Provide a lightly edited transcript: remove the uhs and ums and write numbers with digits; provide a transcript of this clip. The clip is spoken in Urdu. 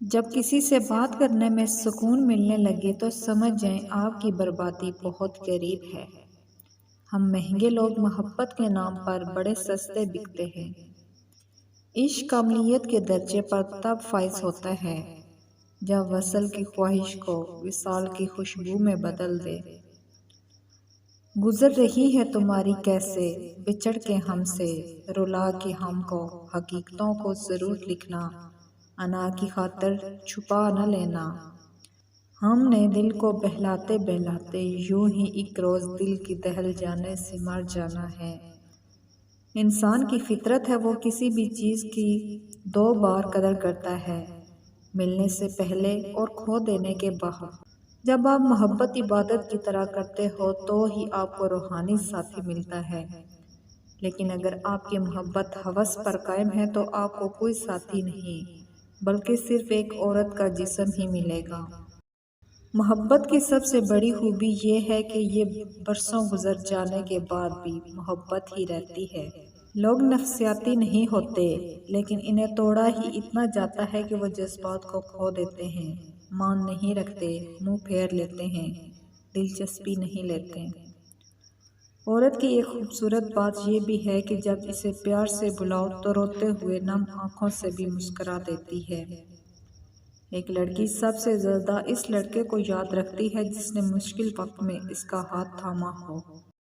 جب کسی سے بات کرنے میں سکون ملنے لگے تو سمجھ جائیں آپ کی بربادی بہت قریب ہے۔ ہم مہنگے لوگ محبت کے نام پر بڑے سستے بکتے ہیں۔ عشق کاملیت کے درجے پر تب فائز ہوتا ہے جب وصل کی خواہش کو وصال کی خوشبو میں بدل دے۔ گزر رہی ہے تمہاری کیسے بچھڑ کے ہم سے، رلا کے ہم کو حقیقتوں کو ضرور لکھنا، انا کی خاطر چھپا نہ لینا۔ ہم نے دل کو بہلاتے بہلاتے یوں ہی ایک روز دل کی دہل جانے سے مر جانا ہے۔ انسان کی فطرت ہے وہ کسی بھی چیز کی دو بار قدر کرتا ہے، ملنے سے پہلے اور کھو دینے کے بعد۔ جب آپ محبت عبادت کی طرح کرتے ہو تو ہی آپ کو روحانی ساتھی ملتا ہے، لیکن اگر آپ کی محبت ہوس پر قائم ہے تو آپ کو کوئی ساتھی نہیں بلکہ صرف ایک عورت کا جسم ہی ملے گا۔ محبت کی سب سے بڑی خوبی یہ ہے کہ یہ برسوں گزر جانے کے بعد بھی محبت ہی رہتی ہے۔ لوگ نفسیاتی نہیں ہوتے، لیکن انہیں توڑا ہی اتنا جاتا ہے کہ وہ جذبات کو کھو دیتے ہیں، مان نہیں رکھتے، منہ پھیر لیتے ہیں، دلچسپی نہیں لیتے۔ عورت کی ایک خوبصورت بات یہ بھی ہے کہ جب اسے پیار سے بلاؤ تو روتے ہوئے نم آنکھوں سے بھی مسکرا دیتی ہے۔ ایک لڑکی سب سے زیادہ اس لڑکے کو یاد رکھتی ہے جس نے مشکل وقت میں اس کا ہاتھ تھاما ہو۔